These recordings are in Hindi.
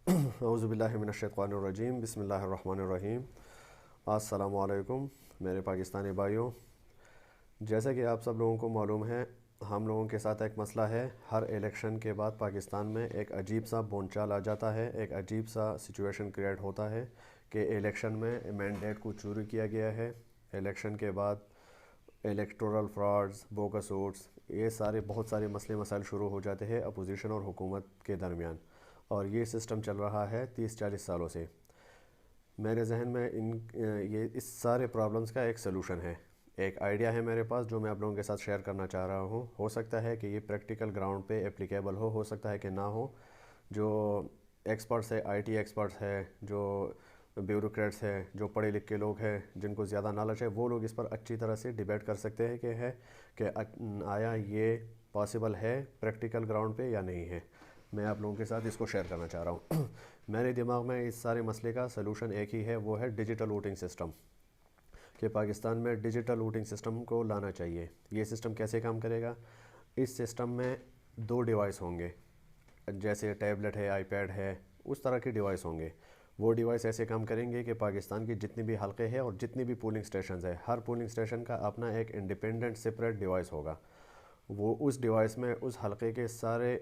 औज़ुबिल्लाहि मिनश्शैतानिर्रजीम बिस्मिल्लाहिर्रहमानिर्रहीम। अस्सलामु अलैकुम मेरे पाकिस्तानी भाइयों। जैसे कि आप सब लोगों को मालूम है, हम लोगों के साथ एक मसला है। हर इलेक्शन के बाद पाकिस्तान में एक अजीब सा बोलचाल आ जाता है, एक अजीब सा सिचुएशन क्रिएट होता है कि इलेक्शन में मैंडेट को चोरी किया गया है। इलेक्शन के बाद इलेक्टोरल फ्रॉड्स, बोगस वोट्स, ये सारे बहुत सारे मसले मसाइल शुरू हो जाते हैं अपोजिशन और हुकूमत के दरमियान। और ये सिस्टम चल रहा है 30-40 सालों से। मेरे जहन में ये इस सारे प्रॉब्लम्स का एक सलूशन है, एक आइडिया है मेरे पास जो मैं आप लोगों के साथ शेयर करना चाह रहा हूँ। हो सकता है कि ये प्रैक्टिकल ग्राउंड पे एप्लीकेबल हो सकता है कि ना हो। जो एक्सपर्ट्स है, आईटी एक्सपर्ट्स है, जो ब्यूरोक्रेट्स है, जो पढ़े लिखे लोग हैं, जिनको ज़्यादा नॉलेज है, वो लोग इस पर अच्छी तरह से डिबेट कर सकते हैं कि आया ये पॉसिबल है प्रैक्टिकल ग्राउंड पे या नहीं है। मैं आप लोगों के साथ इसको शेयर करना चाह रहा हूँ। मेरे दिमाग में इस सारे मसले का सलूशन एक ही है, वो है डिजिटल वोटिंग सिस्टम। कि पाकिस्तान में डिजिटल वोटिंग सिस्टम को लाना चाहिए। ये सिस्टम कैसे काम करेगा? इस सिस्टम में दो डिवाइस होंगे, जैसे टैबलेट है, आईपैड है, उस तरह के डिवाइस होंगे। वो डिवाइस ऐसे काम करेंगे कि पाकिस्तान की जितनी भी हलके हैं और जितनी भी पोलिंग स्टेशन है, हर पोलिंग स्टेशन का अपना एक इंडिपेंडेंट सेपरेट डिवाइस होगा। वो उस डिवाइस में उस हलके के सारे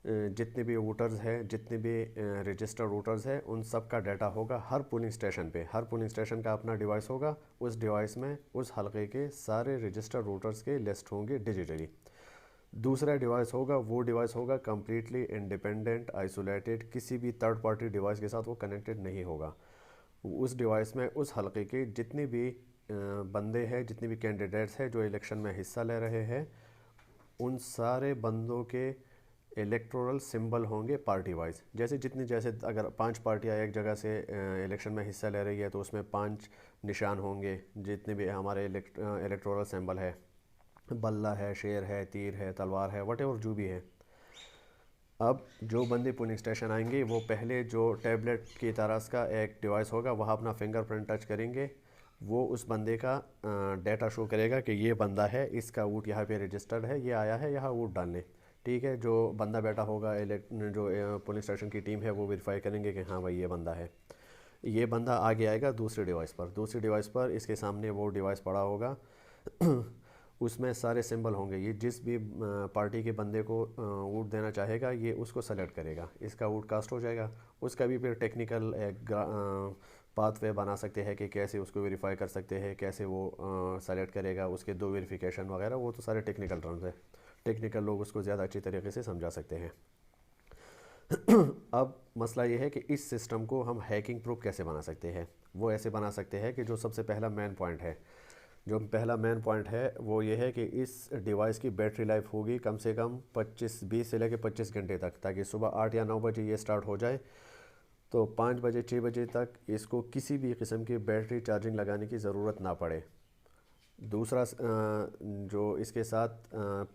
जितने भी वोटर्स हैं, जितने भी रजिस्टर्ड वोटर्स हैं, उन सब का डाटा होगा हर पोलिंग स्टेशन पे। हर पोलिंग स्टेशन का अपना डिवाइस होगा। उस डिवाइस में उस हलके के सारे रजिस्टर्ड वोटर्स के लिस्ट होंगे डिजिटली। दूसरा डिवाइस होगा, वो डिवाइस होगा कम्प्लीटली इंडिपेंडेंट, आइसोलेटेड, किसी भी थर्ड पार्टी डिवाइस के साथ वो कनेक्टेड नहीं होगा। उस डिवाइस में उस हलके के जितने भी बंदे हैं, जितने भी कैंडिडेट्स हैं जो इलेक्शन में हिस्सा ले रहे हैं, उन सारे बंदों के इलेक्टोरल सिंबल होंगे पार्टी वाइज। जैसे अगर 5 पार्टियां एक जगह से इलेक्शन में हिस्सा ले रही है तो उसमें 5 निशान होंगे, जितने भी हमारे इलेक्टोरल सिंबल है, बल्ला है, शेर है, तीर है, तलवार है, वट एवर जो भी है। अब जो बंदे पोलिंग स्टेशन आएंगे, वो पहले जो टैबलेट की तरह का एक डिवाइस होगा, वहाँ अपना फिंगरप्रिंट टच करेंगे। वो उस बंदे का डेटा शो करेगा कि ये बंदा है, इसका वोट यहाँ पे रजिस्टर्ड है, ये आया है यहाँ वोट डालने। ठीक है, जो बंदा बैठा होगा, जो पोलिंग स्टेशन की टीम है, वो वेरीफाई करेंगे कि हाँ भाई ये बंदा है। ये बंदा आगे आएगा दूसरे डिवाइस पर इसके सामने वो डिवाइस पड़ा होगा। उसमें सारे सिंबल होंगे। ये जिस भी पार्टी के बंदे को वोट देना चाहेगा, ये उसको सेलेक्ट करेगा, इसका वोट कास्ट हो जाएगा। उसका भी फिर टेक्निकल एक पाथवे बना सकते हैं कि कैसे उसको वेरीफाई कर सकते हैं, कैसे वो सेलेक्ट करेगा, उसके 2 वेरिफिकेशन वगैरह, वो तो सारे टेक्निकल टर्म्स है। टेक्निकल लोग उसको ज़्यादा अच्छी तरीके से समझा सकते हैं। अब मसला ये है कि इस सिस्टम को हम हैकिंग प्रूफ कैसे बना सकते हैं। वो ऐसे बना सकते हैं कि जो सबसे पहला मेन पॉइंट है, वो ये है कि इस डिवाइस की बैटरी लाइफ होगी कम से कम 20 से लेकर 25 घंटे तक, ताकि सुबह 8 या 9 बजे ये स्टार्ट हो जाए तो 5 बजे 6 बजे तक इसको किसी भी किस्म की बैटरी चार्जिंग लगाने की ज़रूरत ना पड़े। दूसरा जो इसके साथ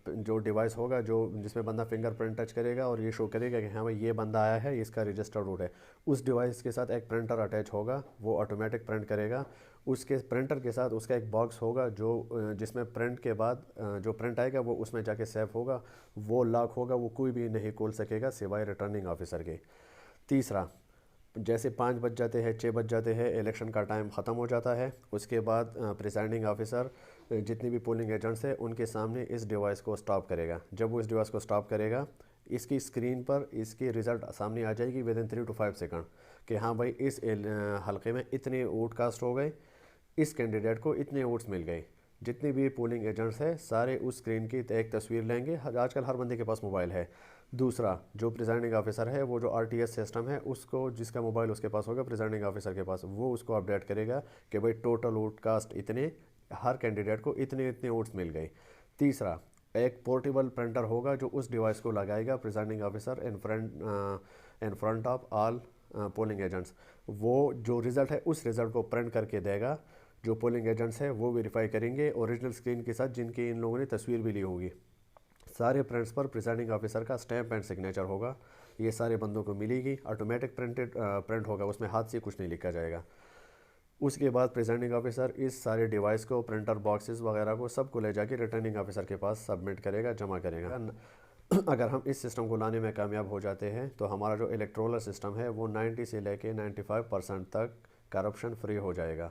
जो डिवाइस होगा, जो जिसमें बंदा फिंगरप्रिंट टच करेगा और ये शो करेगा कि हाँ भाई ये बंदा आया है, इसका रजिस्टर्ड वोट है, उस डिवाइस के साथ एक प्रिंटर अटैच होगा, वो ऑटोमेटिक प्रिंट करेगा। उसके प्रिंटर के साथ उसका एक बॉक्स होगा जो जिसमें प्रिंट के बाद जो प्रिंट आएगा वो उसमें जाके सेव होगा। वो लॉक होगा, वो कोई भी नहीं खोल सकेगा सिवाय रिटर्निंग ऑफिसर के। तीसरा, जैसे 5 बज जाते हैं, 6 बज जाते हैं, इलेक्शन का टाइम ख़त्म हो जाता है, उसके बाद प्रिसाइडिंग ऑफिसर जितने भी पोलिंग एजेंट्स हैं उनके सामने इस डिवाइस को स्टॉप करेगा। जब वो इस डिवाइस को स्टॉप करेगा, इसकी स्क्रीन पर इसकी रिज़ल्ट सामने आ जाएगी विद इन 3 to 5 सेकंड कि हाँ भाई इस हलके में इतने वोट कास्ट हो गए, इस कैंडिडेट को इतने वोट्स मिल गए। जितने भी पोलिंग एजेंट्स हैं सारे उस स्क्रीन की एक तस्वीर लेंगे। आजकल हर बंदे के पास मोबाइल है। दूसरा, जो प्रिजाइडिंग ऑफिसर है, वो जो आरटीएस सिस्टम है, उसको जिसका मोबाइल उसके पास होगा प्रिजाइडिंग ऑफिसर के पास, वो उसको अपडेट करेगा कि भाई टोटल वोट कास्ट इतने, हर कैंडिडेट को इतने इतने वोट्स मिल गए। तीसरा, एक पोर्टेबल प्रिंटर होगा जो उस डिवाइस को लगाएगा presiding officer in front of all polling agents. वो जो रिज़ल्ट है उस रिज़ल्ट को प्रिंट करके देगा। जो पोलिंग एजेंट्स हैं वो वेरीफाई करेंगे ओरिजिनल स्क्रीन के साथ, जिनकी इन लोगों ने तस्वीर भी ली होगी। सारे प्रिंट्स पर प्रिसाइडिंग ऑफिसर का स्टैम्प एंड सिग्नेचर होगा। ये सारे बंदों को मिलेगी, ऑटोमेटिक प्रिंट होगा, उसमें हाथ से कुछ नहीं लिखा जाएगा। उसके बाद प्रिसाइडिंग ऑफिसर इस सारे डिवाइस को, प्रिंटर बॉक्सेस वगैरह को सबको ले जाके रिटर्निंग ऑफिसर के पास सबमिट करेगा, जमा करेगा। अगर हम इस सिस्टम को लाने में कामयाब हो जाते हैं तो हमारा जो इलेक्टोरल सिस्टम है वो 90 से लेके 95% तक करप्शन फ्री हो जाएगा।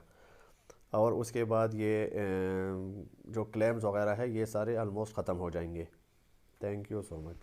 और उसके बाद ये जो क्लेम्स वगैरह है ये सारे ऑलमोस्ट ख़त्म हो जाएंगे। Thank you so much.